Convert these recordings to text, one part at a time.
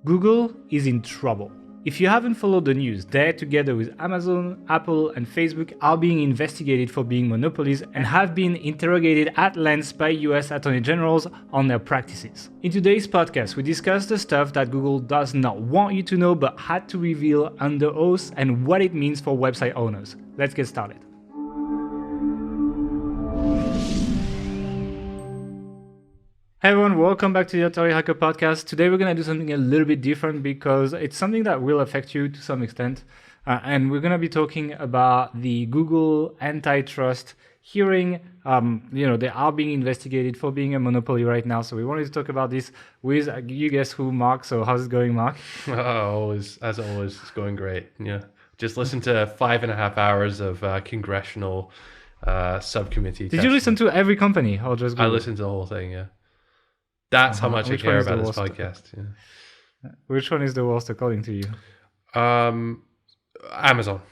Google is in trouble. If you haven't followed the news, they, together with Amazon, Apple, and Facebook, are being investigated for being monopolies and have been interrogated at length by US attorney generals on their practices. In today's podcast, we discuss the stuff that Google does not want you to know but had to reveal under oath and what it means for website owners. Let's get started. Hey everyone, welcome back to the Atari Hacker Podcast. Today we're going to do something a little bit different because it's something that will affect you to some extent. And we're going to be talking about the Google Antitrust hearing. They are being investigated for being a monopoly right now. So we wanted to talk about this with, you guess who, Mark. So how's it going, Mark? As always, it's going great. Yeah. Just listened to 5.5 hours of congressional subcommittee. Did you listen to every company or just Google? I listened to the whole thing, yeah. That's how much I care about this podcast. Yeah. Which one is the worst according to you? Amazon.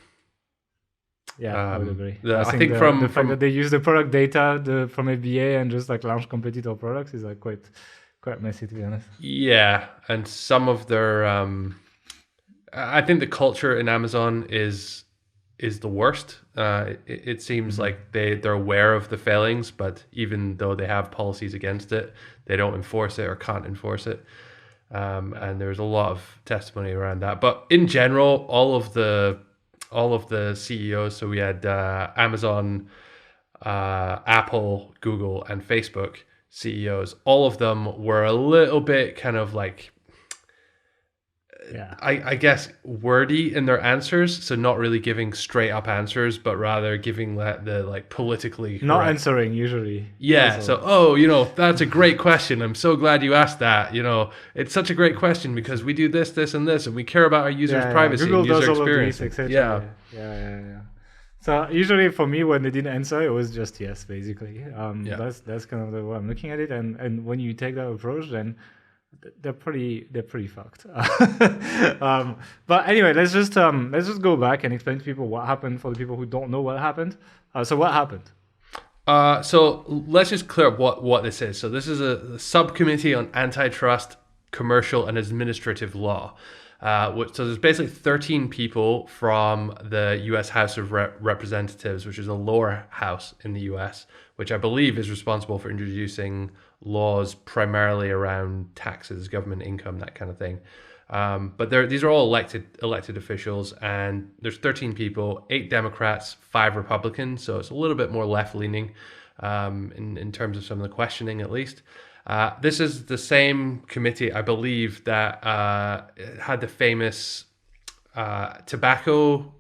Yeah, I would agree. I think the fact that they use the product data from FBA and just like launch competitor products is like quite messy, to be honest. Yeah, and some of their I think the culture in Amazon is the worst. It seems like they're aware of the failings, but even though they have policies against it, they don't enforce it or can't enforce it. And there's a lot of testimony around that. But in general, all of the CEOs, so we had Amazon, Apple, Google, and Facebook CEOs, all of them were a little bit kind of like, I guess, wordy in their answers. So not really giving straight up answers, but rather giving the politically not correct. Answering usually. Yeah. So, that's a great question. I'm so glad you asked that. It's such a great question because we do this, this, and this, and we care about our users' privacy Google and user does experience. All of these, yeah. So usually for me, when they didn't answer, it was just yes, basically. That's kind of the way I'm looking at it. And when you take that approach, then they're pretty fucked. But anyway, let's just go back and explain to people what happened for the people who don't know what happened. So what happened? So let's just clear up what this is. So this is a subcommittee on antitrust, commercial, and administrative law. So there's basically 13 people from the U.S. House of Representatives, which is a lower house in the U.S., which I believe is responsible for introducing laws primarily around taxes, government income, that kind of thing. But these are all elected officials, and there's 13 people, 8 Democrats, 5 Republicans, so it's a little bit more left-leaning in terms of some of the questioning, at least. This is the same committee, I believe, that had the famous tobacco,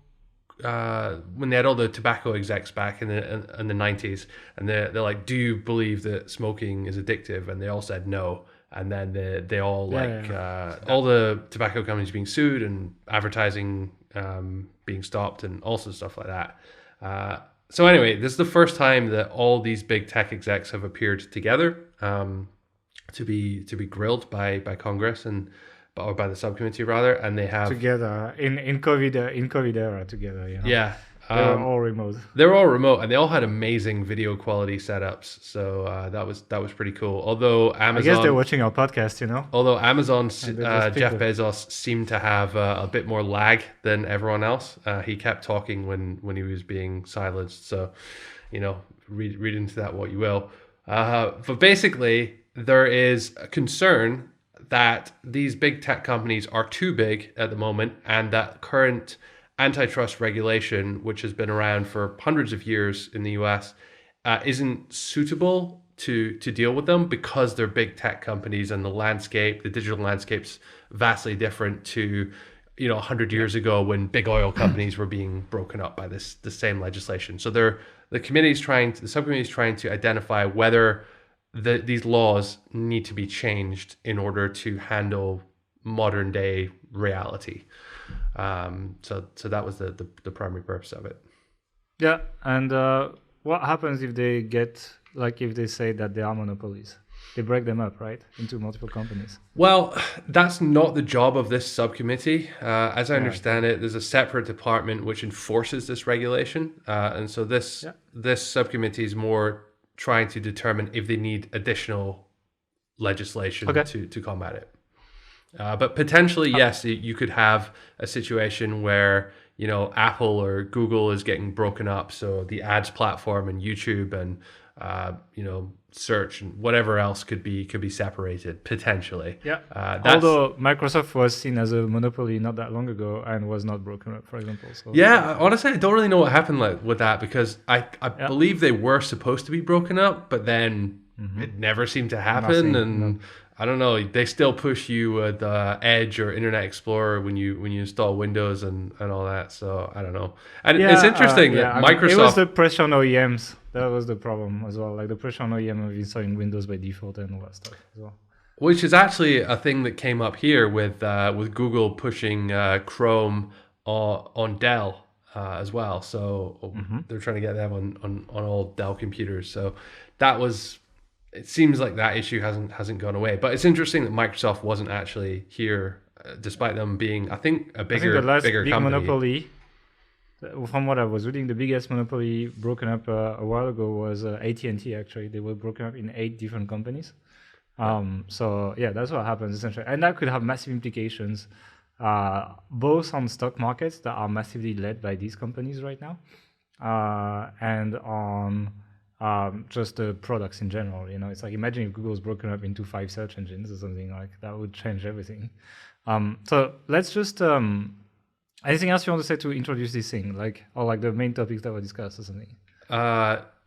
when they had all the tobacco execs back in the 90s, and they're like, do you believe that smoking is addictive? And they all said no. And then they all all the tobacco companies being sued and advertising being stopped and also stuff like that. So anyway, this is the first time that all these big tech execs have appeared together to be grilled by Congress or by the subcommittee rather, and they have together in COVID era together. Yeah, they were all remote. They were all remote, and they all had amazing video quality setups. So that was pretty cool. Although Amazon, I guess they're watching our podcast, Although Amazon's Jeff Bezos seemed to have a bit more lag than everyone else. He kept talking when he was being silenced. So, read into that what you will. But basically, there is a concern that these big tech companies are too big at the moment, and that current antitrust regulation, which has been around for hundreds of years in the US, isn't suitable to deal with them because they're big tech companies, and the digital landscape's vastly different to 100 years ago when big oil companies were being broken up by the same legislation. So the subcommittee is trying to identify whether these laws need to be changed in order to handle modern day reality. So that was the primary purpose of it. Yeah, and what happens if they say that they are monopolies? They break them up, right, into multiple companies. Well, that's not the job of this subcommittee. As I understand it, there's a separate department which enforces this regulation, and so this subcommittee is more trying to determine if they need additional legislation to combat it. But potentially, yes, you could have a situation where, you know, Apple or Google is getting broken up, so the ads platform and YouTube and you know, search and whatever else could be separated potentially. Yeah. That's, Although Microsoft was seen as a monopoly not that long ago and was not broken up, for example. So yeah, honestly, I don't really know what happened with that, because I Yeah. believe they were supposed to be broken up, but then it never seemed to happen. Nothing, And no. I don't know, they still push you with Edge or Internet Explorer when you install Windows and all that. So I don't know. And it's interesting that I mean, it was Microsoft. the pressure on OEMs. That was the problem as well. Like the pressure on OEM of installing Windows by default and all that stuff as well. Which is actually a thing that came up here with Google pushing Chrome on Dell as well. So they're trying to get them on all Dell computers. So that was. It seems like that issue hasn't gone away. But it's interesting that Microsoft wasn't actually here, despite them being, I think, a bigger the last bigger big company. monopoly, from what I was reading, the biggest monopoly broken up a while ago was AT&T. Actually, they were broken up in 8 different companies. So yeah, that's what happens essentially, and that could have massive implications, both on stock markets that are massively led by these companies right now, and on just the products in general. You know, it's like, imagine if Google's broken up into 5 search engines or something, like that would change everything. So let's just anything else you want to say to introduce this thing, like, or like the main topics that were discussed or something?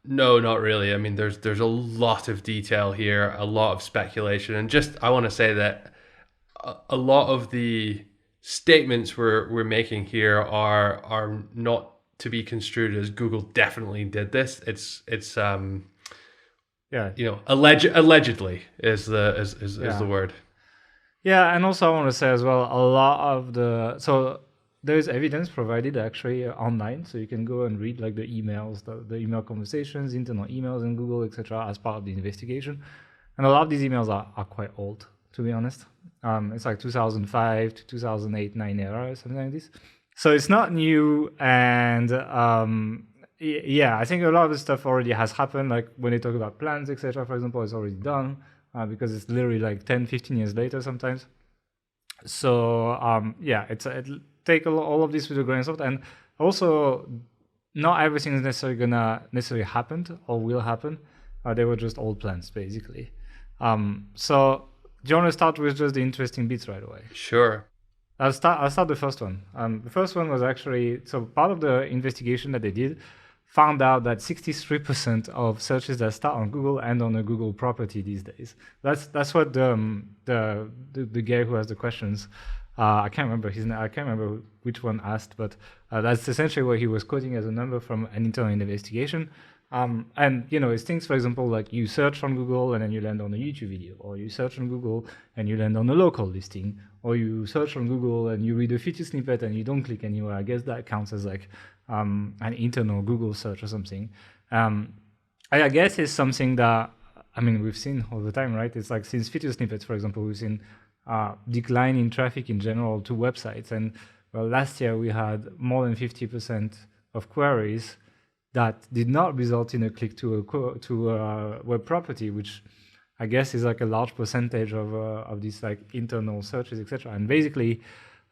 No, not really. I mean, there's a lot of detail here, a lot of speculation, and just I want to say that a lot of the statements we're making here are not to be construed as Google definitely did this. It's Yeah. you know, allegedly is the word. Yeah, and also I want to say as well, a lot of so there is evidence provided actually online, so you can go and read like the emails, the email conversations, internal emails in Google, etc., as part of the investigation. And a lot of these emails are quite old, to be honest. It's like 2005 to 2008-9 era or something like this. So it's not new, and yeah, I think a lot of the stuff already has happened. Like when they talk about plans, etc., for example, it's already done, because it's literally like 10, 15 years later sometimes. So yeah, take all of this with a grain of salt, and also not everything is necessarily happened or will happen. They were just old plans, basically. So do you want to start with just the interesting bits right away? Sure. I'll start the first one. The first one was actually, so part of the investigation that they did found out that 63% of searches that start on Google end on a Google property these days. That's what the guy who has the questions, I can't remember his name, I can't remember which one asked, but that's essentially what he was quoting as a number from an internal investigation. And you know, it's things, for example, like you search on Google and then you land on a YouTube video, or you search on Google and you land on a local listing, or you search on Google and you read a feature snippet and you don't click anywhere. I guess that counts as like an internal Google search or something. I guess it's something that, I mean, we've seen all the time, right? It's like since feature snippets, for example, we've seen decline in traffic in general to websites. And well, last year we had more than 50% of queries that did not result in a click to a web property, which I guess is like a large percentage of these like internal searches, etc. And basically,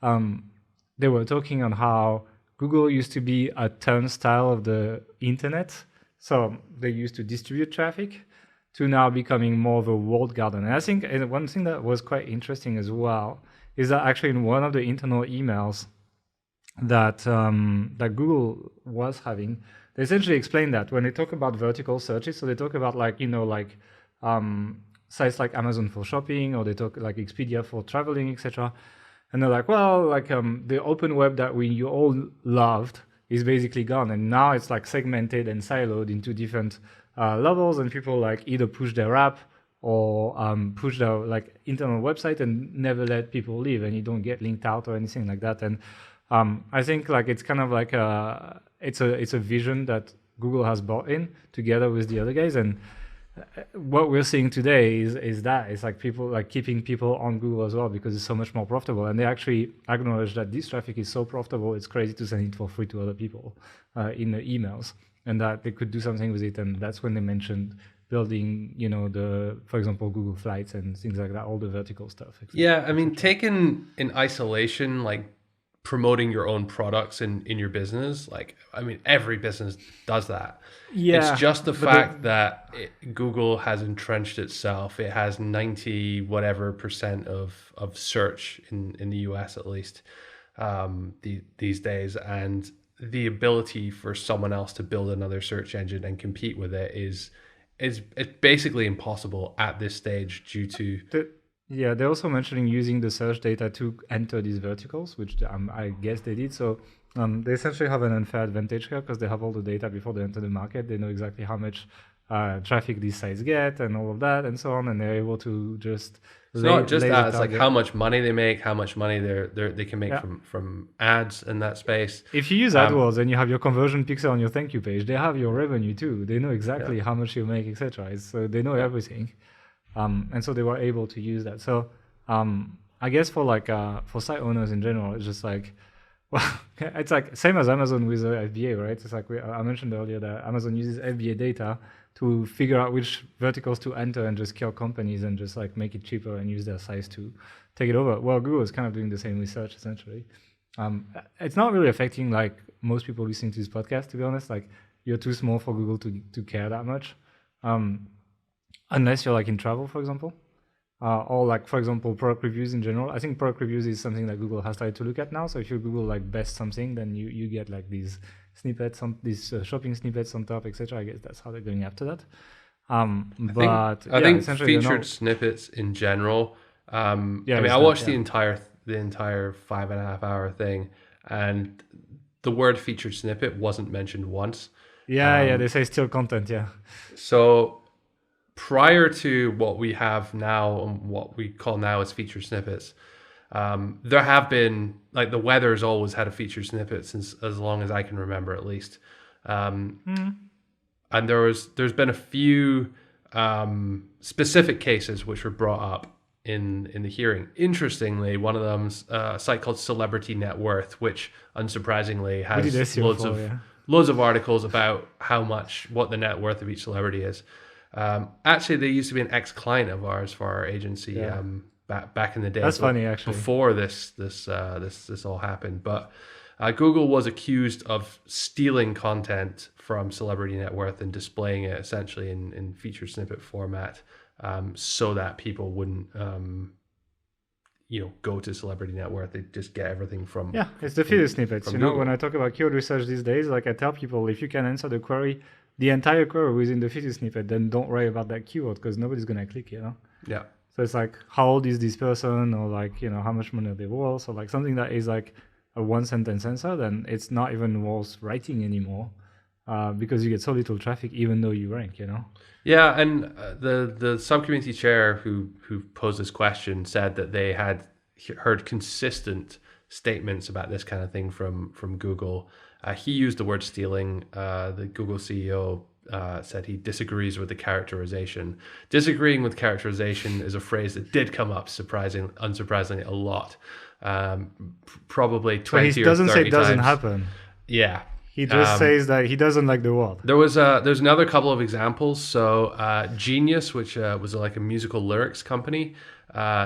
they were talking on how Google used to be a turnstile of the internet, so they used to distribute traffic, to now becoming more of a walled garden. And I think one thing that was quite interesting as well is that actually in one of the internal emails that that Google was having, they essentially explain that when they talk about vertical searches, so they talk about like, you know, like sites like Amazon for shopping, or they talk like Expedia for traveling, etc. And they're like, well, like the open web that you all loved is basically gone, and now it's like segmented and siloed into different levels, and people like either push their app or push their like internal website and never let people leave, and you don't get linked out or anything like that. And I think like it's kind of like it's a vision that Google has bought in together with the other guys, and what we're seeing today is that it's like people like keeping people on Google as well because it's so much more profitable, and they actually acknowledge that this traffic is so profitable it's crazy to send it for free to other people in the emails, and that they could do something with it. And that's when they mentioned building, for example, Google Flights and things like that, all the vertical stuff. Yeah, I mean, taken in isolation, like promoting your own products in your business, like, I mean, every business does that. Yeah, It's just the but fact that Google has entrenched itself. It has 90 whatever percent of search in the US, at least, these days. And the ability for someone else to build another search engine and compete with it is it's basically impossible at this stage due to... Yeah, they're also mentioning using the search data to enter these verticals, which I guess they did. So they essentially have an unfair advantage here because they have all the data before they enter the market. They know exactly how much traffic these sites get and all of that and so on, and they're able to just... It's not just that, it's like how much money they make, how much money they can make from ads in that space. If you use AdWords and you have your conversion pixel on your thank you page, they have your revenue too. They know exactly how much you make, etc. So they know everything. And so they were able to use that. So I guess for site owners in general, it's just like, well, it's like same as Amazon with FBA, right? It's like I mentioned earlier that Amazon uses FBA data to figure out which verticals to enter and just kill companies and just like make it cheaper and use their size to take it over. Well, Google is kind of doing the same research essentially. It's not really affecting like most people listening to this podcast, to be honest. Like you're too small for Google to care that much. Unless you're like in travel, for example, or like, for example, product reviews in general. I think product reviews is something that Google has started to look at now. So if you Google like best something, then you get like these snippets, these shopping snippets on top, etc. I guess that's how they're going after that. I think featured snippets in general. I mean, I watched the entire 5.5 hour thing, and the word featured snippet wasn't mentioned once. They say still content. So prior to what we have now and what we call now as featured snippets, there have been, like, the weather's always had a featured snippet since as long as I can remember, at least. And there's been a few specific cases which were brought up in the hearing. Interestingly, one of them's a site called Celebrity Net Worth, which unsurprisingly has loads of articles about what the net worth of each celebrity is. Actually, they used to be an ex-client of ours for our agency back in the day. That's funny, actually. Before this all happened, but Google was accused of stealing content from Celebrity Net Worth and displaying it essentially in feature snippet format, so that people wouldn't go to Celebrity Net Worth. They just get everything from... it's the feeder snippets. Google. When I talk about keyword research these days, like I tell people, if you can answer the entire query within the feeder snippet, then don't worry about that keyword because nobody's going to click, Yeah. So it's like, how old is this person, or like, how much money are they worth, or like something that is like a one sentence answer, then it's not even worth writing anymore, because you get so little traffic even though you rank, Yeah, and the subcommittee chair who posed this question said that they had heard consistent statements about this kind of thing from Google. He used the word stealing. The Google CEO said he disagrees with the characterization. Disagreeing with characterization is a phrase that did come up, unsurprisingly, a lot. Probably 20 or 30 times. He doesn't say it doesn't happen. Yeah. He just says that he doesn't like the word. There's another couple of examples. So Genius, which was like a musical lyrics company,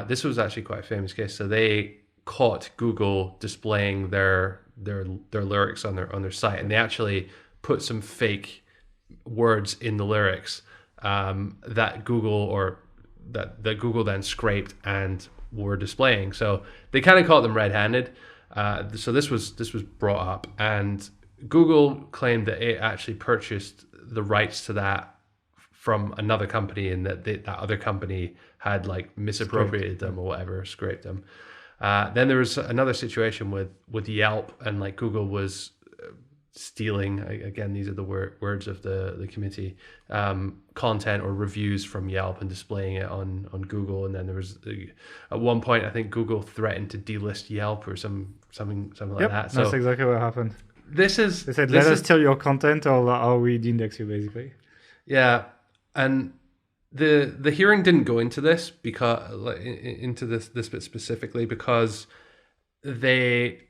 this was actually quite a famous case. So they caught Google displaying their lyrics on their site, and they actually put some fake words in the lyrics that Google then scraped and were displaying. So they kind of caught them red-handed. So this was brought up, and Google claimed that it actually purchased the rights to that from another company, and that other company had like misappropriated them or whatever, scraped them. Then there was another situation with Yelp, and like Google was stealing, again, these are the words of the committee, content or reviews from Yelp and displaying it on Google. And then there was at one point, I think Google threatened to delist Yelp or something like that. So that's exactly what happened. They said, let us steal your content or we index you, basically. Yeah, and the hearing didn't go into this into this bit specifically because they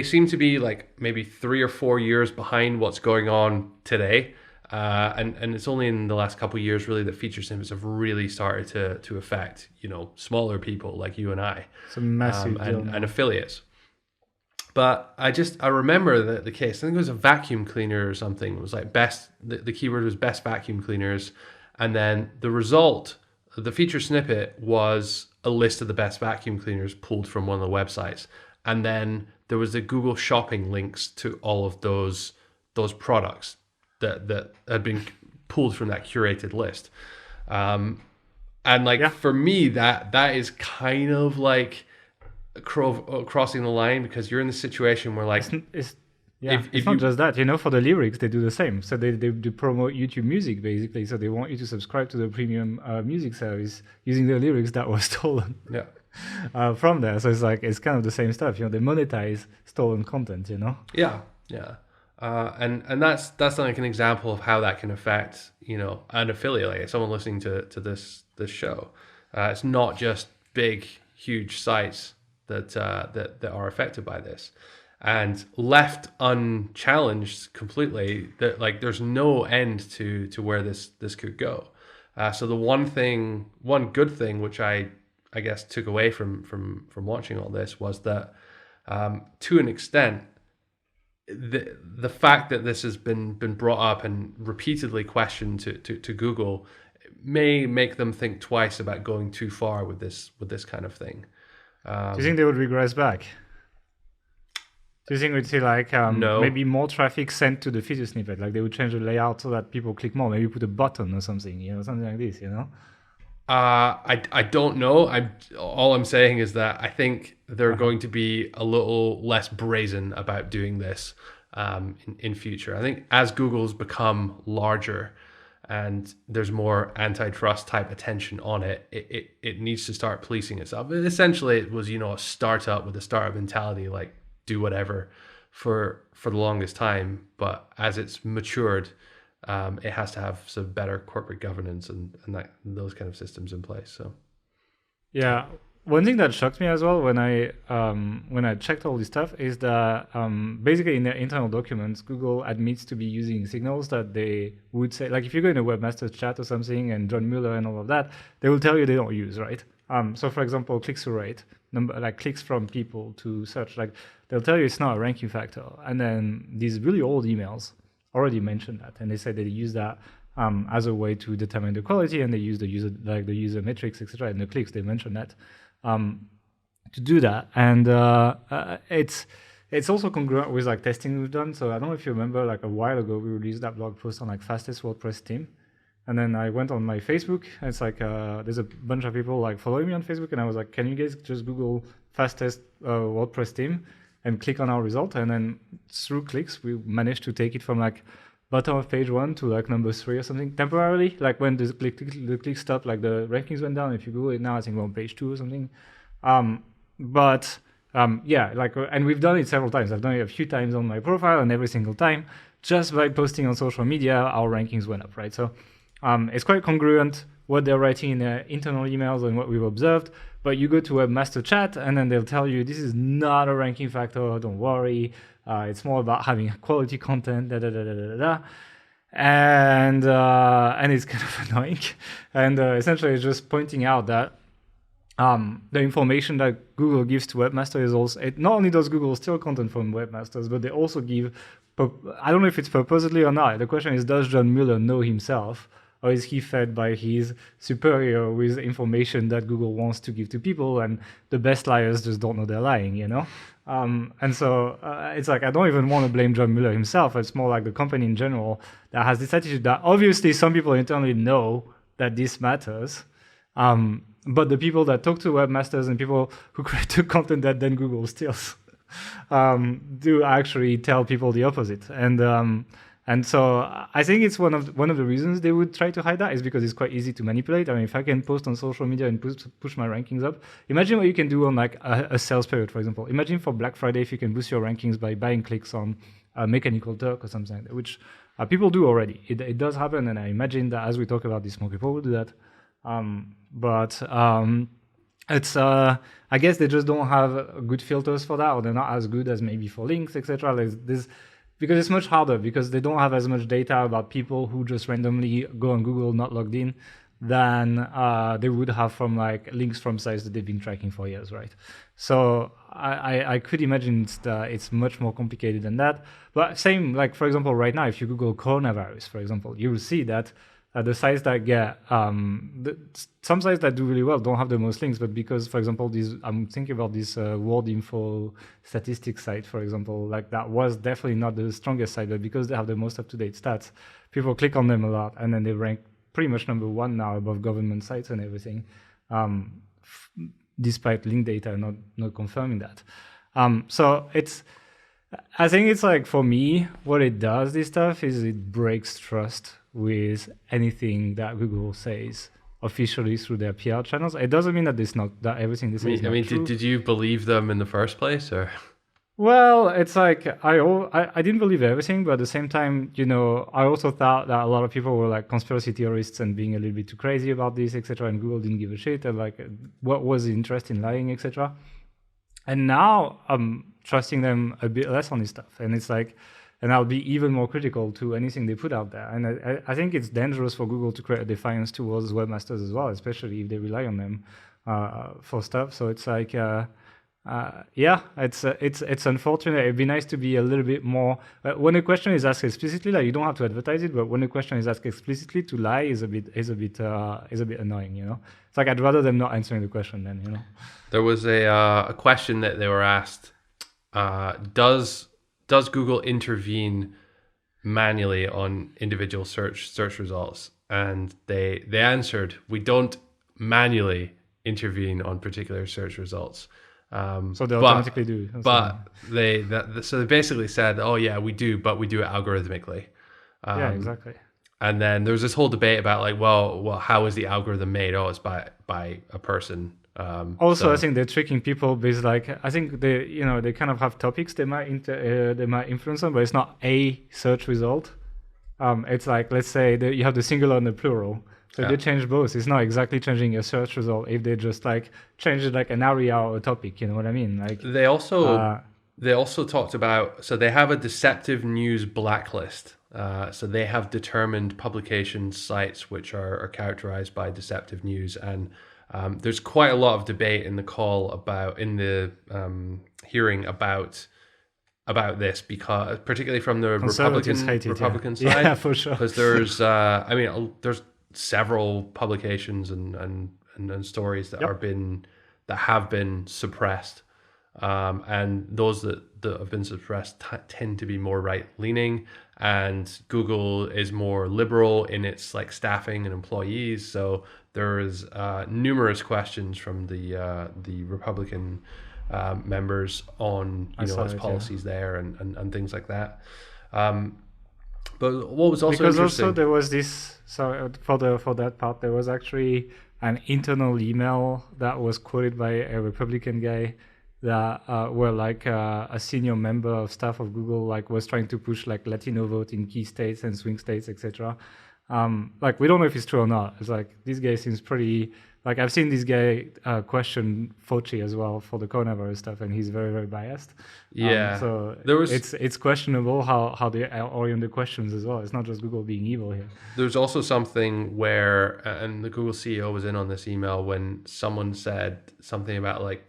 seem to be like maybe 3 or 4 years behind what's going on today. And it's only in the last couple of years really that feature snippets have really started to affect, smaller people like you and I, It's a massive deal and now. affiliates. But I remember the case. I think it was a vacuum cleaner or something. It was like the keyword was best vacuum cleaners. And then the result, the feature snippet was a list of the best vacuum cleaners pulled from one of the websites. And then there was the Google shopping links to all of those products that had been pulled from that curated list. And for me, that is kind of like crossing the line, because you're in the situation where like it's not just that, for the lyrics they do the same. So they promote YouTube Music basically, so they want you to subscribe to the premium music service using the lyrics that were stolen from there. So it's kind of the same stuff. They monetize stolen content. And that's like an example of how that can affect an affiliate, like someone listening to this show. It's not just big huge sites that are affected by this, and left unchallenged completely, that like there's no end to where this could go. So the one good thing which I guess took away from watching all this was that to an extent the fact that this has been brought up and repeatedly questioned to Google may make them think twice about going too far with this kind of thing. Do you think they would regress back? Do you think we'd see no. maybe more traffic sent to the feature snippet? Like they would change the layout so that people click more. Maybe put a button or something, something like this, I don't know. All I'm saying is that I think they're going to be a little less brazen about doing this in future. I think as Google's become larger and there's more antitrust type attention on it, it needs to start policing itself. Essentially, it was a startup with a startup mentality, like do whatever for the longest time. But as it's matured, it has to have some better corporate governance and those kind of systems in place. So, yeah, one thing that shocked me as well when I checked all this stuff is that basically in their internal documents, Google admits to be using signals that they would say, like if you go in a webmaster chat or something and John Mueller and all of that, they will tell you they don't use, right? So for example, click-through rate, like clicks from people to search, like they'll tell you it's not a ranking factor. And then these really old emails already mentioned that, and they said they use that as a way to determine the quality, and they use the user metrics, etc. And the clicks, they mentioned that to do that. And it's also congruent with like testing we've done. So I don't know if you remember, like a while ago we released that blog post on like fastest WordPress theme, and then I went on my Facebook, and it's like there's a bunch of people like following me on Facebook, and I was like, can you guys just Google fastest WordPress theme and click on our result? And then through clicks we managed to take it from like bottom of page 1 to like number 3 or something temporarily. Like when the click stopped, like the rankings went down. If you Google it now, I think we're on page 2 or something. Yeah, like, and we've done it several times. I've done it a few times on my profile, and every single time, just by posting on social media, our rankings went up, right? So it's quite congruent what they're writing in their internal emails and what we've observed. But you go to webmaster chat, and then they'll tell you this is not a ranking factor. Don't worry. It's more about having quality content. And it's kind of annoying. And essentially, it's just pointing out that the information that Google gives to webmaster is also, it not only does Google steal content from webmasters, but they also give. I don't know if it's purposely or not. The question is, does John Mueller know himself? Or is he fed by his superior with information that Google wants to give to people, and the best liars just don't know they're lying, And so it's like, I don't even want to blame John Mueller himself. It's more like the company in general that has this attitude that obviously some people internally know that this matters, but the people that talk to webmasters and people who create the content that then Google steals do actually tell people the opposite. And so I think it's one of the reasons they would try to hide that is because it's quite easy to manipulate. I mean, if I can post on social media and push my rankings up, imagine what you can do on like a sales period, for example. Imagine for Black Friday if you can boost your rankings by buying clicks on Mechanical Turk or something like that, which people do already. It does happen, and I imagine that as we talk about this, more people will do that. It's I guess they just don't have good filters for that, or they're not as good as maybe for links, etc. because it's much harder because they don't have as much data about people who just randomly go on Google not logged in than they would have from like links from sites that they've been tracking for years, right? So I could imagine it's much more complicated than that. But same, like for example, right now, if you Google coronavirus, for example, you will see that the sites that get some sites that do really well don't have the most links, but because, for example, I'm thinking about this World Info statistics site, for example, like that was definitely not the strongest site, but because they have the most up-to-date stats, people click on them a lot, and then they rank pretty much number one now above government sites and everything, despite link data not confirming that. So I think it's like, for me, what it does, this stuff, is it breaks trust with anything that Google says officially through their PR channels. It doesn't mean that that everything they say is not true. Did you believe them in the first place, or? Well, it's like I didn't believe everything, but at the same time, I also thought that a lot of people were like conspiracy theorists and being a little bit too crazy about this, etc. And Google didn't give a shit, and like, what was the interest in lying, etc. And now I'm trusting them a bit less on this stuff, and it's like, and I'll be even more critical to anything they put out there. And I think it's dangerous for Google to create a defiance towards webmasters as well, especially if they rely on them for stuff. So it's like, it's unfortunate. It'd be nice to be a little bit more. When a question is asked explicitly, like, you don't have to advertise it, but when a question is asked explicitly, to lie is a bit annoying. It's like, I'd rather them not answering the question then. There was a question that they were asked. Does Google intervene manually on individual search results? And they answered, we don't manually intervene on particular search results. So they automatically do. But they basically said, oh yeah, we do, but we do it algorithmically. Yeah, exactly. And then there was this whole debate about like, well, how is the algorithm made? Oh, it's by a person. I think they're tricking people because, like, I think they kind of have topics they might influence them, but it's not a search result. It's like, let's say you have the singular and the plural. So if they change both, it's not exactly changing a search result if they just like change it like an area or a topic. You know what I mean? Like, they also talked about, so they have a deceptive news blacklist. So they have determined publication sites which are characterized by deceptive news, and there's quite a lot of debate in the hearing about this, because particularly from the Republican side, yeah, for sure. Because there's there's several publications and stories that have been suppressed, and those that have been suppressed tend to be more right leaning, and Google is more liberal in its like staffing and employees. So there is numerous questions from the Republican members on its policies there and things like that. But what was also because interesting, also there was this, so for that part, there was actually an internal email that was quoted by a Republican guy that were like a senior member of staff of Google, like, was trying to push like Latino vote in key states and swing states, etc. Like, we don't know if it's true or not. It's like, this guy seems pretty, like, I've seen this guy question Fauci as well for the coronavirus stuff, and he's very, very biased. Yeah. So it's questionable how they orient the questions as well. It's not just Google being evil here. There's also something where, and the Google CEO was in on this email when someone said something about like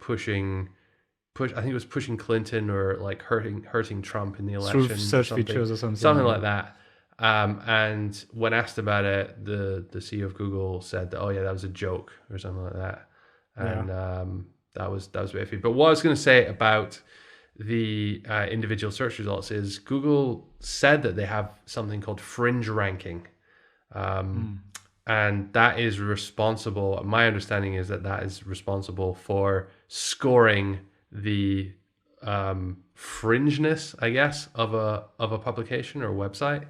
I think it was pushing Clinton or like hurting Trump in the election. Through search features or something. Something like that. And when asked about it, the CEO of Google said that, oh yeah, that was a joke or something like that. And that was a bit iffy. But what I was going to say about the individual search results is Google said that they have something called fringe ranking. And that is responsible, my understanding is that is responsible for scoring the fringeness, I guess, of a publication or a website.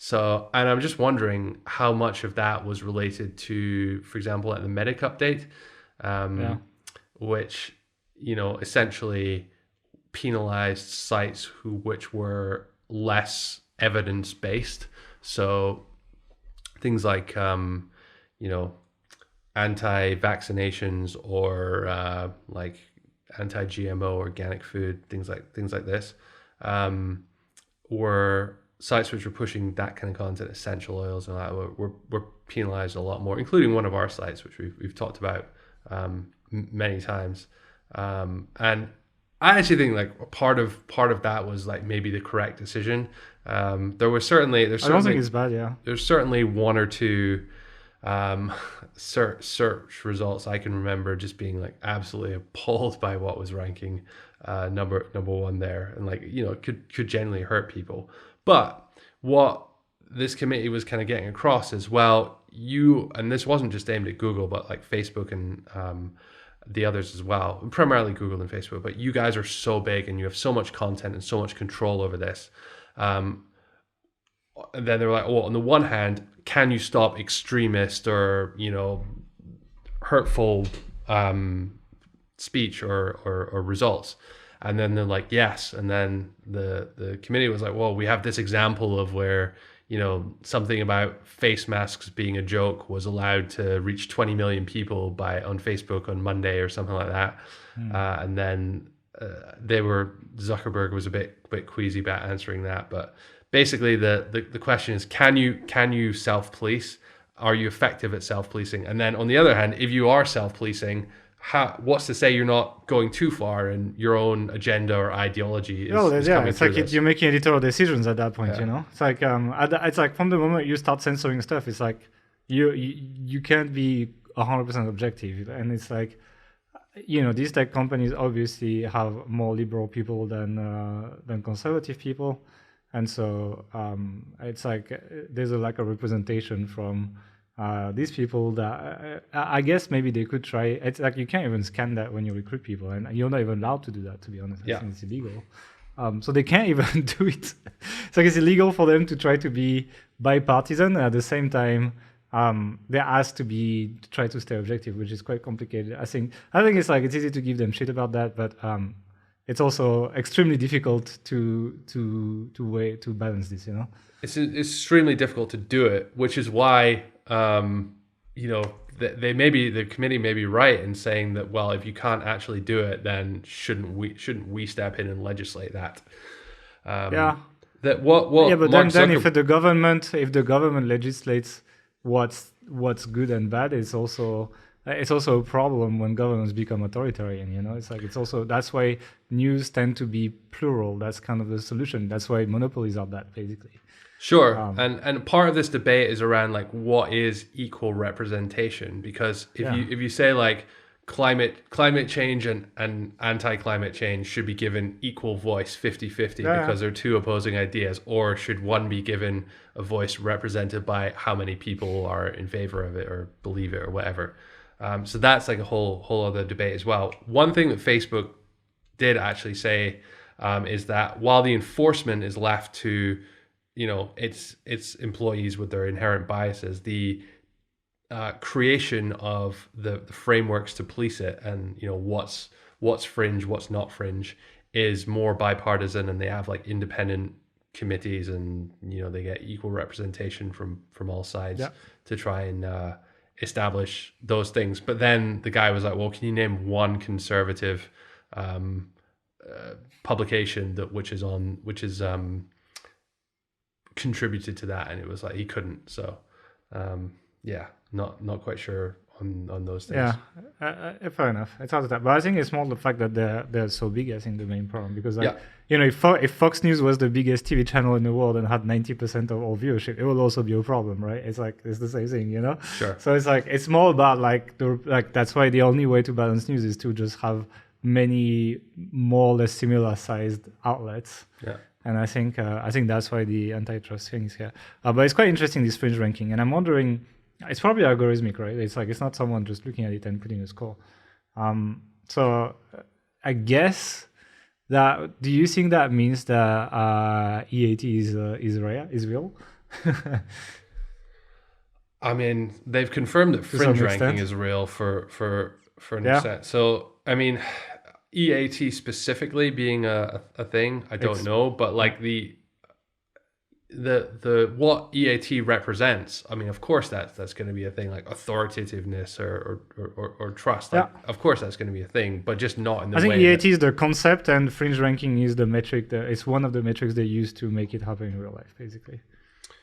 So, and I'm just wondering how much of that was related to, for example, at the Medic update, which, essentially penalized sites which were less evidence-based. So things like, anti-vaccinations or like anti-GMO organic food, things like this, were sites which were pushing that kind of content, essential oils and that, were penalized a lot more, including one of our sites, which we've talked about many times. And I actually think like part of that was like maybe the correct decision. I don't think it's bad. Yeah. There's certainly one or two search results I can remember just being like absolutely appalled by what was ranking number one there, and like, you know, it could genuinely hurt people. But what this committee was kind of getting across is, well, and this wasn't just aimed at Google, but like Facebook and the others as well, primarily Google and Facebook, but you guys are so big and you have so much content and so much control over this. And then they were like, well, on the one hand, can you stop extremist or, you know, hurtful speech or results? And then they're like, yes. And then the committee was like, well, we have this example of where, you know, something about face masks being a joke was allowed to reach 20 million people on Facebook on Monday or something like that. And then Zuckerberg was a bit queasy about answering that. But basically the question is, can you self-police? Are you effective at self-policing? And then on the other hand, if you are self-policing, what's to say you're not going too far and your own agenda or ideology is coming it's through like this? you're making editorial decisions at that point. You know, it's like it's like from the moment you start censoring stuff, it's like you can't be 100% objective, and it's like, you know, these tech companies obviously have more liberal people than conservative people, and so it's like there's a lack of representation from these people that I guess maybe they could try. It's like you can't even scan that when you recruit people, and you're not even allowed to do that, to be honest. I think it's illegal. So they can't even do it. It's like it's illegal for them to try to be bipartisan, and at the same time they're asked to try to stay objective, which is quite complicated. I think it's like it's easy to give them shit about that, but it's also extremely difficult to balance this, you know. It's extremely difficult to do it, which is why you know, the committee may be right in saying that, well, if you can't actually do it, then shouldn't we step in and legislate that? That what yeah, but Mark then if the government legislates what's good and bad, it's also a problem when governments become authoritarian, you know. It's like that's why news tend to be plural. That's kind of the solution. That's why monopolies are that, basically. Sure. And part of this debate is around like what is equal representation, because if you say like climate change and anti-climate change should be given equal voice 50-50 because they're two opposing ideas, or should one be given a voice represented by how many people are in favor of it or believe it or whatever. So that's like a whole other debate as well. One thing that Facebook did actually say is that while the enforcement is left to, you know, its employees with their inherent biases, the creation of the frameworks to police it, and, you know, what's fringe, what's not fringe, is more bipartisan, and they have like independent committees, and, you know, they get equal representation from all sides to try and establish those things. But then the guy was like, well, can you name one conservative publication which is contributed to that? And it was like he couldn't. So not quite sure on those things. Fair enough. It's hard to tell, but I think it's more the fact that they're so big. I think the main problem, because you know, if Fox News was the biggest TV channel in the world and had 90% of all viewership, it would also be a problem, right? It's like it's the same thing, you know. Sure. So it's like it's more about like that's why the only way to balance news is to just have many more or less similar sized outlets. Yeah. And I think that's why the antitrust thing is here. But it's quite interesting, this fringe ranking, and I'm wondering, it's probably algorithmic, right? It's like it's not someone just looking at it and putting a score. So I guess that, do you think that means that EAT is real? I mean, they've confirmed that fringe ranking is real for an extent. So I mean, EAT specifically being a thing, I don't know, but like the what EAT represents, I mean, of course that's going to be a thing, like authoritativeness or trust. Like, of course that's going to be a thing, but just not in the way. I think EAT is the concept, and fringe ranking is the metric. It's one of the metrics they use to make it happen in real life, basically.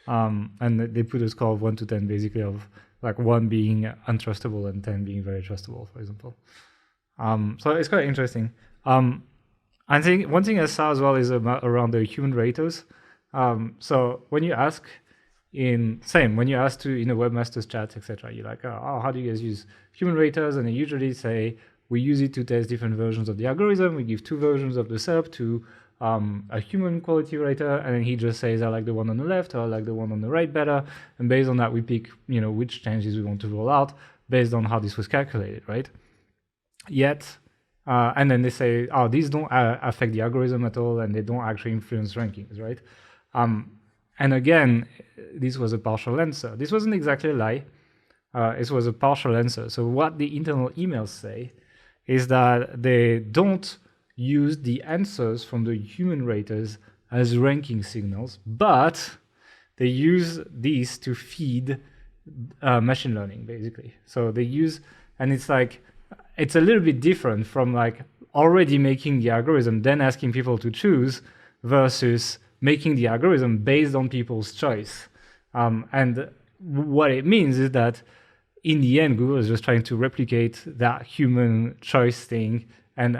And they put a score of 1 to 10, basically, of like 1 being untrustable and 10 being very trustable, for example. So it's quite interesting. I think one thing I saw as well is around the human raters. So when you ask when you ask to webmasters chats, etc., you're like, oh, how do you guys use human raters? And they usually say we use it to test different versions of the algorithm. We give 2 versions of the setup to a human quality rater, and then he just says I like the one on the left or I like the one on the right better, and based on that we pick which changes we want to roll out based on how this was calculated, right? Yet and then they say, oh, these don't affect the algorithm at all, and they don't actually influence rankings, right? And again, this was a partial answer. This wasn't exactly a lie. It was a partial answer. So what the internal emails say is that they don't use the answers from the human raters as ranking signals, but they use these to feed machine learning, basically. So they use, and it's a little bit different from like already making the algorithm, then asking people to choose, versus making the algorithm based on people's choice. And what it means is that in the end, Google is just trying to replicate that human choice thing, and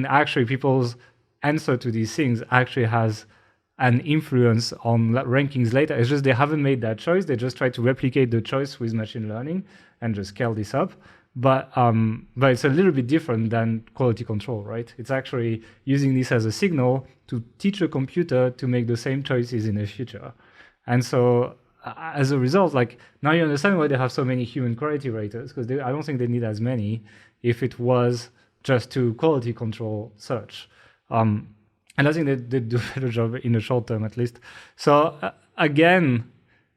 actually people's answer to these things actually has an influence on rankings later. It's just they haven't made that choice. They just try to replicate the choice with machine learning and just scale this up. But it's a little bit different than quality control, right? It's actually using this as a signal to teach a computer to make the same choices in the future. And so as a result, like now you understand why they have so many human quality raters, because I don't think they need as many if it was just to quality control search. And I think they do a better job in the short term, at least. So again,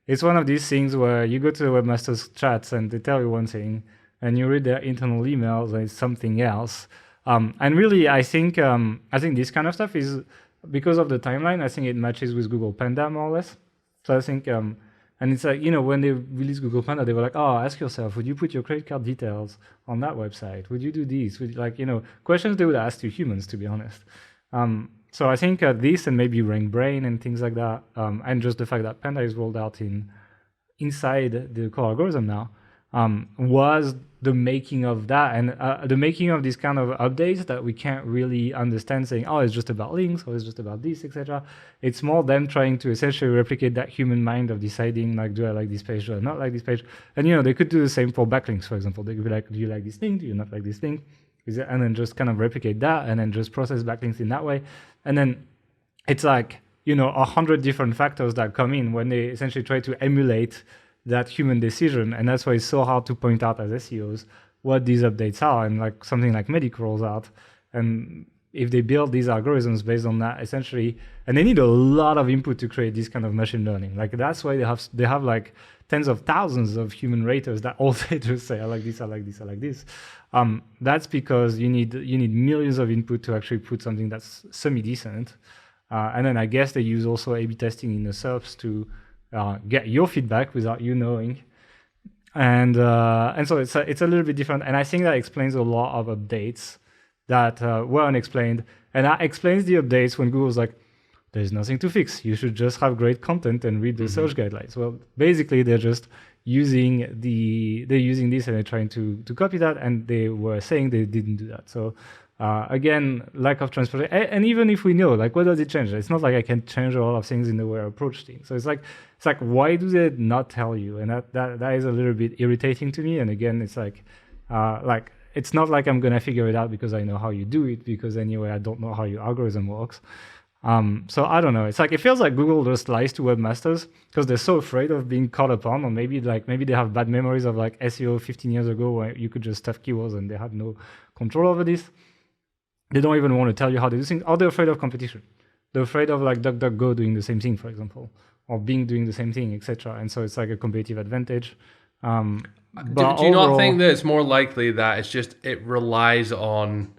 it's one of these things where you go to the webmasters chats and they tell you one thing, and you read their internal emails and it's something else. And really, I think this kind of stuff is, because of the timeline, I think it matches with Google Panda more or less. So I think, and it's like, when they released Google Panda, they were like, oh, ask yourself, would you put your credit card details on that website? Would you do this? Would you, questions they would ask to humans, to be honest. So I think this and maybe RankBrain and things like that, and just the fact that Panda is rolled out inside the core algorithm now, was the making of that, and the making of these kind of updates that we can't really understand, saying, oh, it's just about links, or it's just about this, etc. It's more them trying to essentially replicate that human mind of deciding, like, do I like this page, do I not like this page? And they could do the same for backlinks, for example. They could be like, do you like this link, do you not like this link? And then just kind of replicate that, and then just process backlinks in that way. And then it's like 100 different factors that come in when they essentially try to emulate that human decision. And that's why it's so hard to point out as SEOs what these updates are. And like something like Medic rolls out, and if they build these algorithms based on that, essentially, and they need a lot of input to create this kind of machine learning. Like that's why they have like tens of thousands of human raters that all they just say, I like this, I like this, I like this. That's because you need millions of input to actually put something that's semi-decent. And then I guess they use also A/B testing in the SERPs to get your feedback without you knowing. And so it's a little bit different. And I think that explains a lot of updates that were unexplained. And that explains the updates when Google's like, there's nothing to fix. You should just have great content and read the search guidelines. Well, basically, they're just using this and they're trying to copy that. And they were saying they didn't do that. So again, lack of transparency. And even if we know, like, what does it change? It's not like I can change a lot of things in the way I approach things. So it's like, why do they not tell you? And that is a little bit irritating to me. And again, it's like it's not like I'm gonna figure it out because I know how you do it, because anyway, I don't know how your algorithm works. So I don't know. It's like, it feels like Google just lies to webmasters because they're so afraid of being caught upon, or maybe they have bad memories of like SEO 15 years ago where you could just stuff keywords and they had no control over this. They don't even want to tell you how to do things, or they're afraid of competition. They're afraid of like DuckDuckGo doing the same thing, for example, or Bing doing the same thing, etc. And so it's like a competitive advantage. Do you not think that it's more likely that it relies on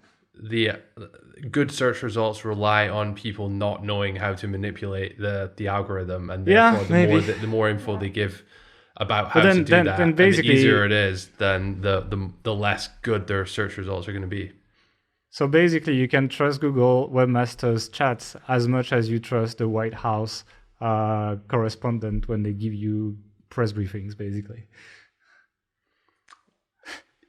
good search results rely on people not knowing how to manipulate the algorithm, and Yeah, therefore maybe. the more info they give about how But to do that, then and the basically, easier it is, then the less good their search results are going to be. so basically, you can trust Google webmasters chats as much as you trust the White House correspondent when they give you press briefings, basically.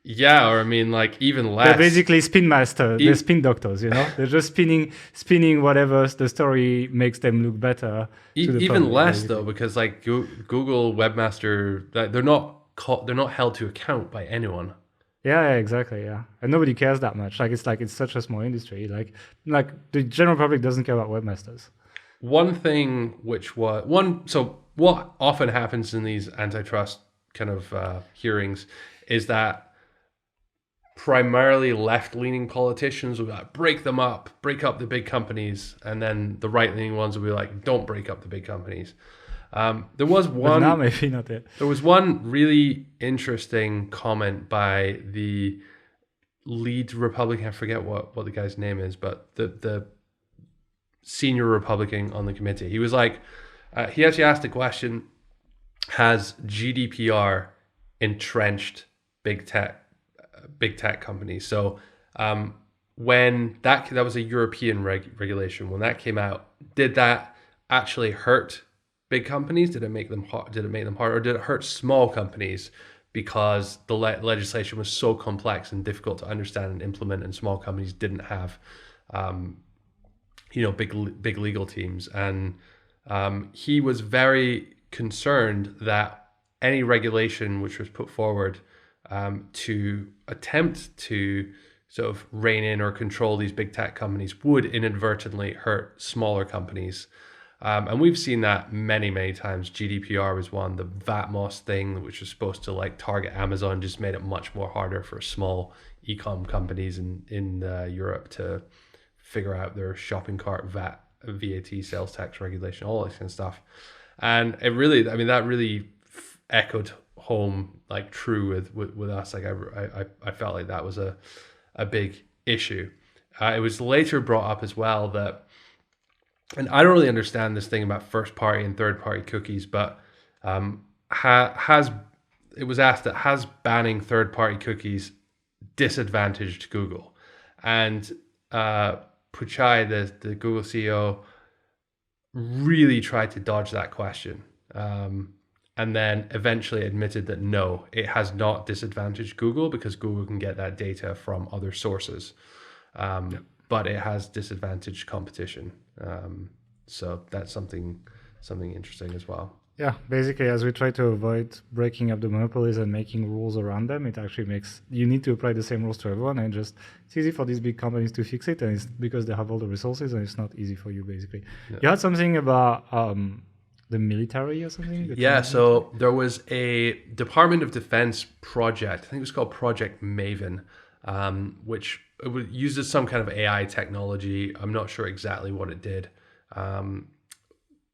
Yeah, or I mean, like even less. They're basically spin master. They're spin doctors, you know. They're just spinning whatever the story makes them look better. To the Even public, less basically. though, because like Google webmaster, they're not held to account by anyone. Yeah, exactly. Yeah, and nobody cares that much. Like it's such a small industry. Like the general public doesn't care about webmasters. One thing so what often happens in these antitrust kind of hearings is that primarily left-leaning politicians will be like, break up the big companies, and then the right-leaning ones will be like, don't break up the big companies. There was But now one maybe not yet. there was one really interesting comment by the lead Republican. I forget what the guy's name is, but the senior Republican on the committee. He was like, he actually asked the question: has GDPR entrenched big tech companies? So when that was a European regulation, when that came out, did that actually hurt big companies? Did it make them hard, or did it hurt small companies because the legislation was so complex and difficult to understand and implement, and small companies didn't have big legal teams? And he was very concerned that any regulation which was put forward to attempt to sort of rein in or control these big tech companies would inadvertently hurt smaller companies. And we've seen that many times. GDPR was one. The VATMOS thing, which was supposed to like target Amazon, just made it much more harder for small e-com companies in Europe to figure out their shopping cart VAT sales tax regulation, all this kind of stuff. And it really, I mean, that really echoed home like true with us. Like I felt like that was a big issue. It was later brought up as well that, and I don't really understand this thing about first party and third party cookies, but it was asked that has banning third party cookies disadvantaged Google? And Pichai, the Google CEO, really tried to dodge that question. And then eventually admitted that no, it has not disadvantaged Google because Google can get that data from other sources. But it has disadvantaged competition. So that's something interesting as well. Yeah, basically, as we try to avoid breaking up the monopolies and making rules around them, it actually makes you need to apply the same rules to everyone, and just it's easy for these big companies to fix it, and it's because they have all the resources, and it's not easy for you, basically. Yeah. You had something about the military or something? Yeah, so there was a Department of Defense project, I think it was called Project Maven, which uses some kind of AI technology. I'm not sure exactly what it did.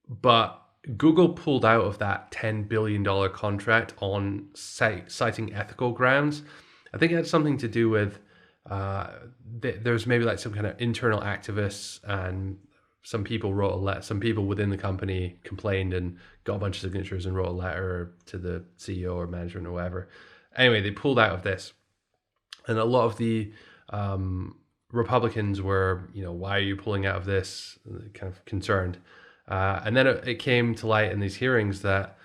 But Google pulled out of that $10 billion contract on citing ethical grounds. I think it had something to do with there's maybe like some kind of internal activists, and some people wrote a letter. Some people within the company complained and got a bunch of signatures and wrote a letter to the CEO or management or whatever. Anyway, they pulled out of this, and a lot of the Republicans were, why are you pulling out of this? Kind of concerned. And then it came to light in these hearings that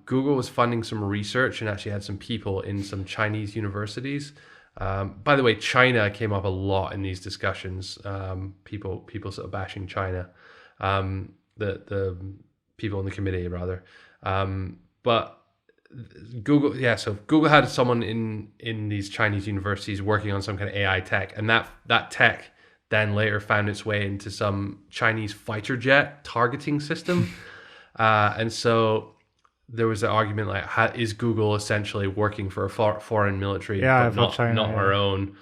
Google was funding some research and actually had some people in some Chinese universities. By the way, China came up a lot in these discussions. People sort of bashing China, the people in the committee rather. But Google, so Google had someone in these Chinese universities working on some kind of AI tech, and that tech then later found its way into some Chinese fighter jet targeting system. And so there was an argument like, is Google essentially working for a foreign military, but not China, our own?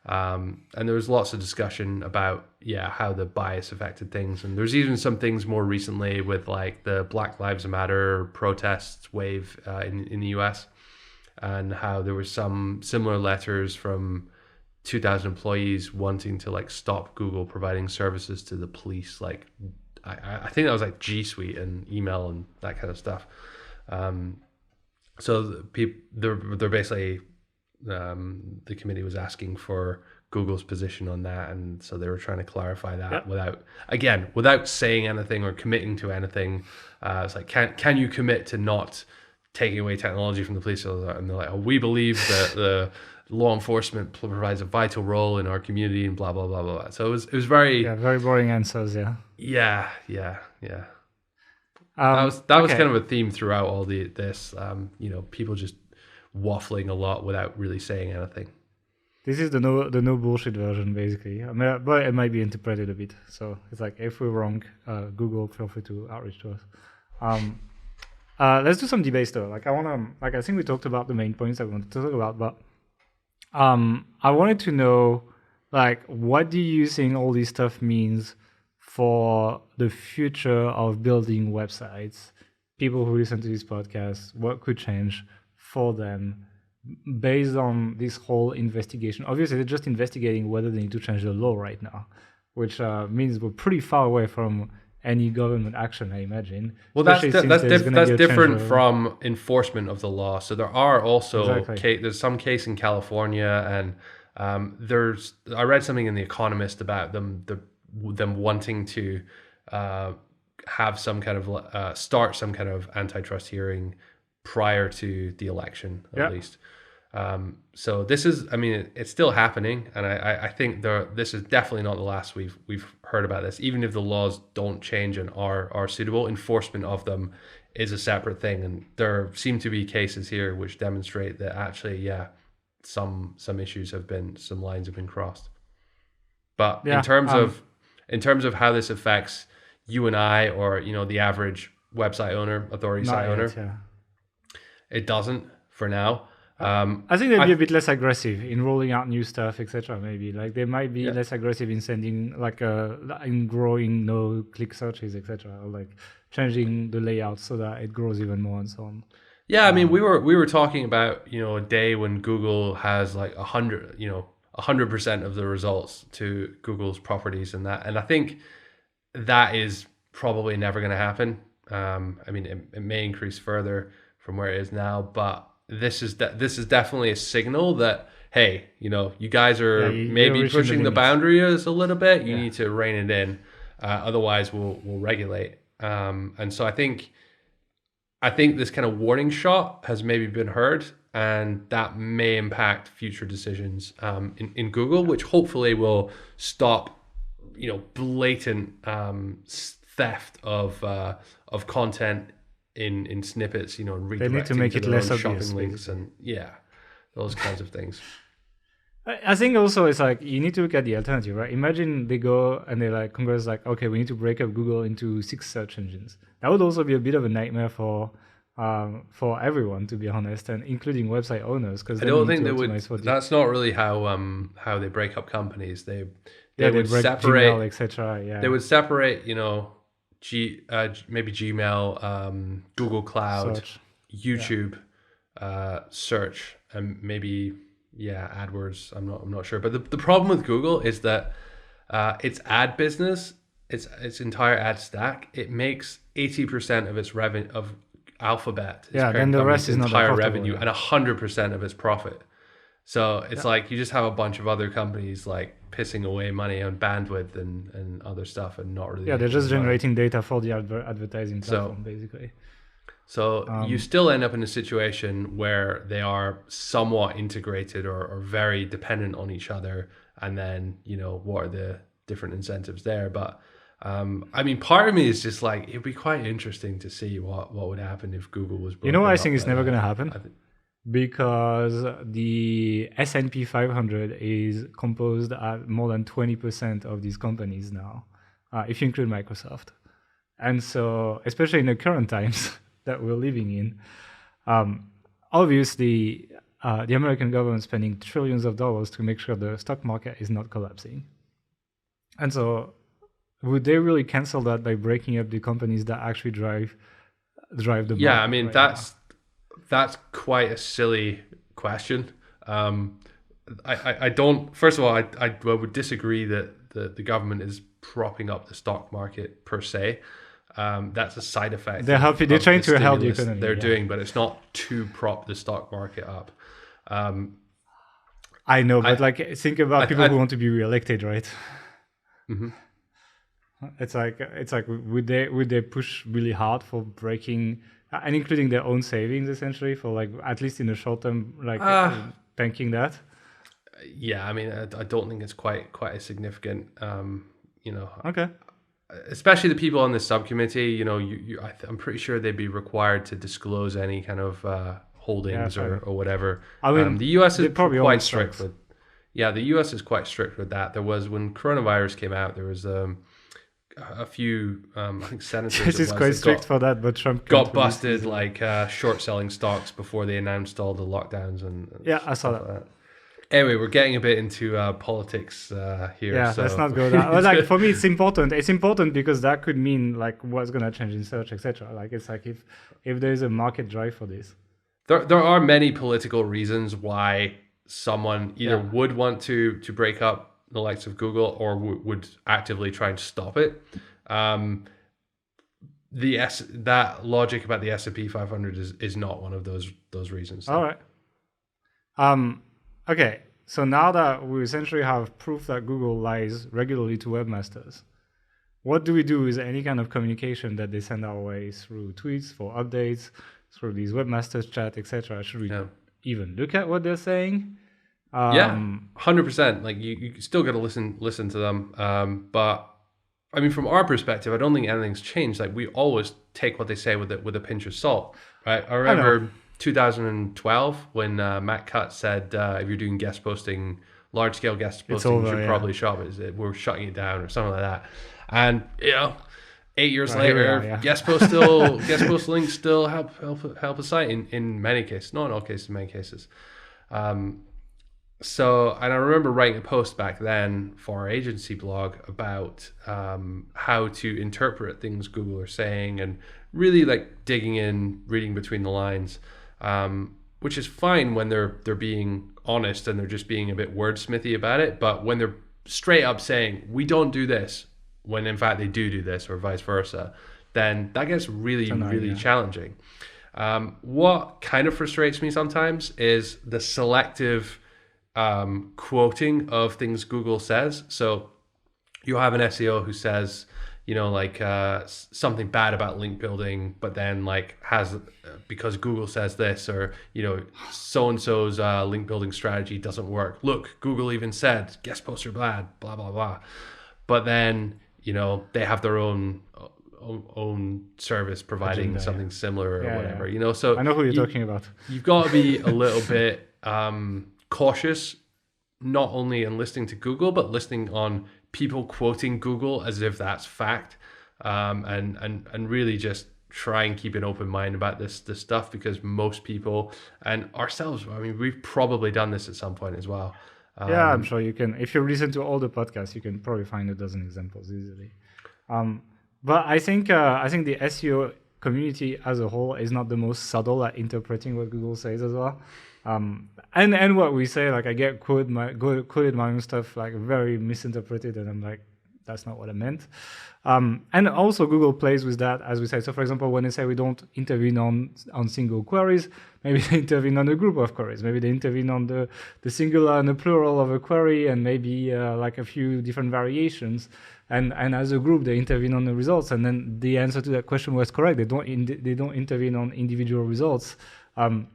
And there was lots of discussion about, how the bias affected things. And there's even some things more recently with like the Black Lives Matter protests wave in the US, and how there were some similar letters from 2,000 employees wanting to like stop Google providing services to the police. Like I think that was like G Suite and email and that kind of stuff. So they're basically the committee was asking for Google's position on that, and so they were trying to clarify that without saying anything or committing to anything. It's like, can you commit to not taking away technology from the police? And they're like, oh, we believe that the law enforcement provides a vital role in our community and blah blah blah blah blah. So it was very very boring answers. Yeah. That was kind of a theme throughout all this. People just waffling a lot without really saying anything. This is the no bullshit version, basically. I mean, but it might be interpreted a bit. So it's like, if we're wrong, Google, feel free to outreach to us. Let's do some debates though. I think we talked about the main points I wanted to talk about, but I wanted to know, what do you think all this stuff means for the future of building websites? People who listen to this podcast, what could change for them based on this whole investigation? Obviously, they're just investigating whether they need to change the law right now, which means we're pretty far away from any government action, I imagine. Well, that's different from enforcement of the law. So there are also there's some case in California, and I read something in The Economist about them wanting to have some kind of start some kind of antitrust hearing prior to the election, at least. So this is, it's still happening, and I think this is definitely not the last we've heard about this. Even if the laws don't change and are suitable, enforcement of them is a separate thing, and there seem to be cases here which demonstrate that actually, some lines have been crossed. But in terms of how this affects you and I, or the average website owner, authority site owner, it doesn't for now. I think they'd be a bit less aggressive in rolling out new stuff, etc. Maybe they might be less aggressive in sending in growing no-click searches, etc. Or changing the layout so that it grows even more and so on. Yeah, we were talking about a day when Google has 100% of the results to Google's properties and that, and I think that is probably never going to happen. It may increase further from where it is now, but this is definitely a signal that, hey, you guys are maybe pushing the boundaries a little bit. You need to rein it in, otherwise we'll regulate. And so I think this kind of warning shot has maybe been heard, and that may impact future decisions in Google, which hopefully will stop blatant theft of content in snippets, and redirecting they need to make it less obvious, shopping links and those kinds of things. I think also it's you need to look at the alternative, right? Imagine they go and they're Congress okay, we need to break up Google into 6 search engines. That would also be a bit of a nightmare for everyone, to be honest, and including website owners, because I don't think they would. That's not really how they break up companies. They would break separate, Gmail, etc. Yeah, they would separate, maybe Gmail, Google Cloud, search. YouTube, search, and maybe AdWords. I'm not sure. But the problem with Google is that its ad business, its entire ad stack, it makes 80% of its revenue of Alphabet. Then the rest is not entire revenue and 100% of its profit. So it's you just have a bunch of other companies pissing away money on bandwidth and other stuff, and not really. Yeah, they're just generating data for the advertising platform, basically. So you still end up in a situation where they are somewhat integrated or very dependent on each other, and then what are the different incentives there? But part of me is just it'd be quite interesting to see what would happen if Google was. I think it's never going to happen. Because the S&P 500 is composed at more than 20% of these companies now, if you include Microsoft. And so, especially in the current times that we're living in, obviously, the American government is spending trillions of dollars to make sure the stock market is not collapsing. And so, would they really cancel that by breaking up the companies that actually drive the market? Yeah, that's quite a silly question. I don't. First of all, I would disagree that the government is propping up the stock market per se. That's a side effect. They're helping. They're of trying the to help the stimulus economy. they're Yeah. doing, but it's not to prop the stock market up. I know, but I- like think about people I- who want to be reelected, right? Mhm. It's like would they push really hard for breaking and including their own savings essentially for like at least in the short term like tanking that? Yeah, I mean, I don't think it's quite as significant. Okay. Especially the people on this subcommittee. I'm pretty sure they'd be required to disclose any kind of holdings or whatever. I mean, the U.S. is they probably quite own strict stocks. with. Yeah, the U.S. is quite strict with that. There was when coronavirus came out, there was a few, I think senators. This is quite strict for that, but Trump got can't release busted these. like short selling stocks before they announced all the lockdowns and Yeah, I saw stuff that. like that. Anyway, we're getting a bit into politics here. Yeah, so. let's not go there. But like for me, it's important. It's important because that could mean like what's gonna change in search, etc. Like it's like if there is a market drive for this. There are many political reasons why someone either Yeah. would want to break up the likes of Google or would actively try and stop it. That logic about the S&P 500 is not one of those reasons. All right. Okay. So now that we essentially have proof that Google lies regularly to webmasters, what do we do with any kind of communication that they send our way through tweets for updates, through these webmasters chat, etc.? Should we even look at what they're saying? Yeah, 100%. Like you still got to listen to them. But I mean, from our perspective, I don't think anything's changed. Like we always take what they say with a pinch of salt, right? I remember 2012 when Matt Cutts said, if you're doing large scale guest posting, over, you should yeah. probably shop it. We're shutting it down or something like that. And 8 years Right, here we later, are, yeah. guest post links still help a site in many cases, not in all cases, in many cases. So, and I remember writing a post back then for our agency blog about how to interpret things Google are saying and really like digging in, reading between the lines, which is fine when they're being honest and they're just being a bit wordsmithy about it. But when they're straight up saying, we don't do this, when in fact they do this or vice versa, then that gets really challenging. What kind of frustrates me sometimes is the selective quoting of things Google says. So you have an SEO who says, something bad about link building, but then like has because Google says this, or so and so's link building strategy doesn't work. Look, Google even said guest posts are bad, blah blah blah. But then they have their own service providing Agenda, something similar or whatever. Yeah. So I know who you're talking about. You've got to be a little bit cautious, not only in listening to Google, but listening on people quoting Google as if that's fact, and really just try and keep an open mind about this stuff, because most people and ourselves, I mean, we've probably done this at some point as well. Yeah, I'm sure you can. If you listen to all the podcasts, you can probably find a dozen examples easily. But I think the SEO community as a whole is not the most subtle at interpreting what Google says as well. And what we say, like I get quoted my own stuff like very misinterpreted, and I'm like, that's not what I meant. And also Google plays with that, as we say. So for example, when they say we don't intervene on single queries, maybe they intervene on a group of queries. Maybe they intervene on the singular and the plural of a query, and maybe like a few different variations. And as a group, they intervene on the results. And then the answer to that question was correct. They don't intervene on individual results. And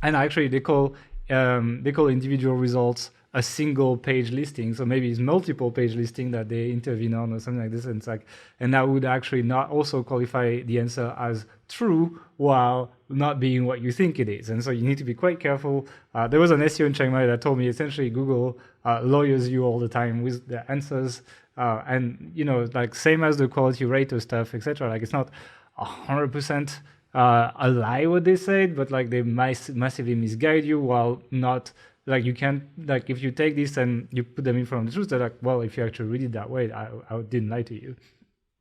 actually, they call individual results a single page listing. So maybe it's multiple page listing that they intervene on or something like this. And it's like, and that would actually not also qualify the answer as true while not being what you think it is. And so you need to be quite careful. There was an SEO in Chiang Mai that told me essentially Google lawyers you all the time with the answers. And like same as the quality rater stuff, etc. Like it's not 100% a lie what they said, but like they massively misguide you while not. Like you can't, like if you take this and you put them in front of the truth, they're like, well, if you actually read it that way, I didn't lie to you.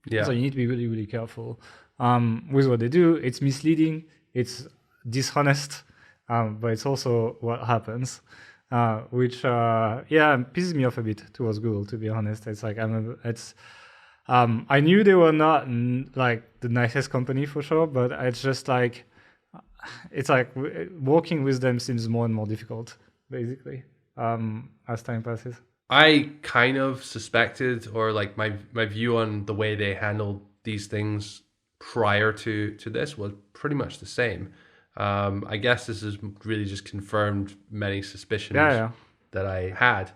Yeah. So you need to be really, really careful with what they do. It's misleading, it's dishonest, but it's also what happens. which pisses me off a bit towards Google, to be honest. It's like I knew they were not like the nicest company for sure, but it's just like working with them seems more and more difficult, basically, as time passes. I kind of suspected, or like my view on the way they handled these things prior to this was pretty much the same. I guess this has really just confirmed many suspicions that I had.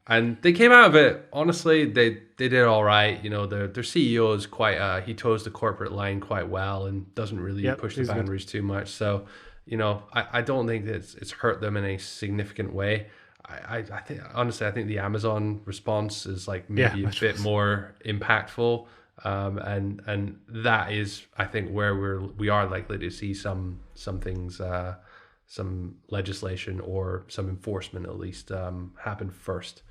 And they came out of it, honestly, they did all right. You know, their CEO is quite, he toes the corporate line quite well and doesn't really push the boundaries too much. So, you know, I don't think that it's hurt them in a significant way. I think, honestly, I think the Amazon response is like maybe a bit more impactful. And that is, I think, where we are likely to see some things, some legislation or some enforcement at least happen first.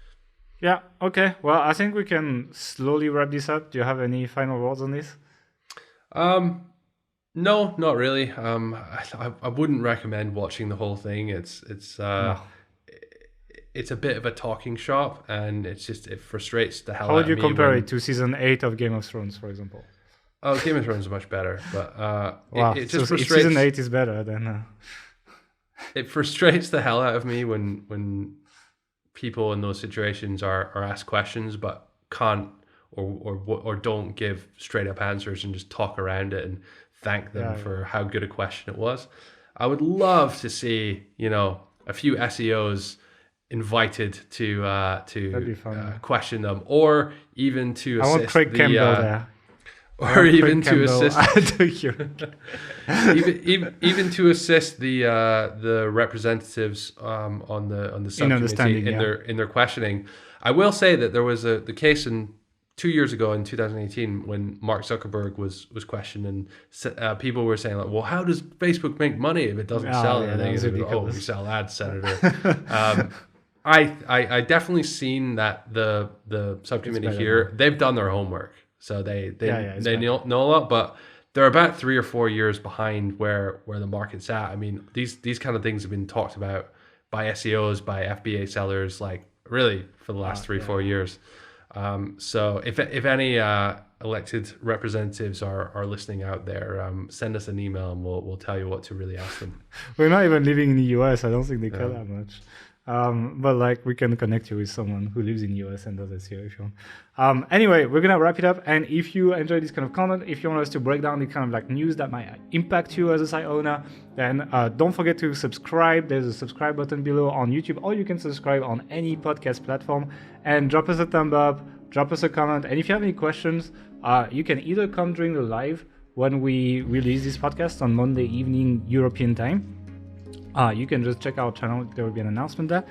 Yeah. Okay. Well, I think we can slowly wrap this up. Do you have any final words on this? No, not really. I wouldn't recommend watching the whole thing. It's a bit of a talking shop, and it frustrates the hell out of me. How would you compare it to season 8 of Game of Thrones, for example? Oh, Game of Thrones is much better, but it just frustrates. If season 8 is better, then it frustrates the hell out of me when people in those situations are asked questions but can't or don't give straight up answers and just talk around it and thank them for how good a question it was. I would love to see, you know, a few SEOs invited to question them, or even to assist. I want Craig Campbell there. Or even to assist, even to assist the representatives on the subcommittee in their questioning. I will say that there was the case 2 years ago in 2018 when Mark Zuckerberg was questioned, and people were saying like, well, how does Facebook make money if it doesn't sell anything? We sell ads, Senator. I definitely seen that the subcommittee here, they've done their homework. So they know a lot, but they're about 3 or 4 years behind where the market's at. I mean, these kind of things have been talked about by SEOs, by FBA sellers, like really for the last 3-4 years. So if any elected representatives are listening out there, send us an email and we'll tell you what to really ask them. We're not even living in the US. I don't think they care that much. But like we can connect you with someone who lives in the US and does SEO if you want. Anyway, we're gonna wrap it up. And if you enjoy this kind of content, if you want us to break down the kind of like news that might impact you as a site owner, then don't forget to subscribe. There's a subscribe button below on YouTube, or you can subscribe on any podcast platform. And drop us a thumb up, drop us a comment. And if you have any questions, you can either come during the live when we release this podcast on Monday evening European time. You can just check our channel, there will be an announcement there.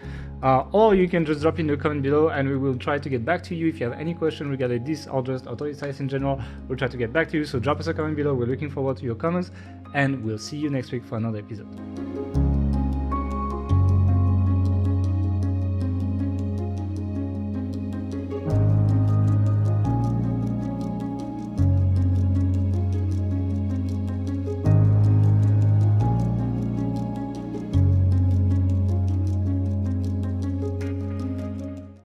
Or you can just drop in the comment below and we will try to get back to you. If you have any question regarding this or just authority sites in general, we'll try to get back to you. So drop us a comment below. We're looking forward to your comments and we'll see you next week for another episode.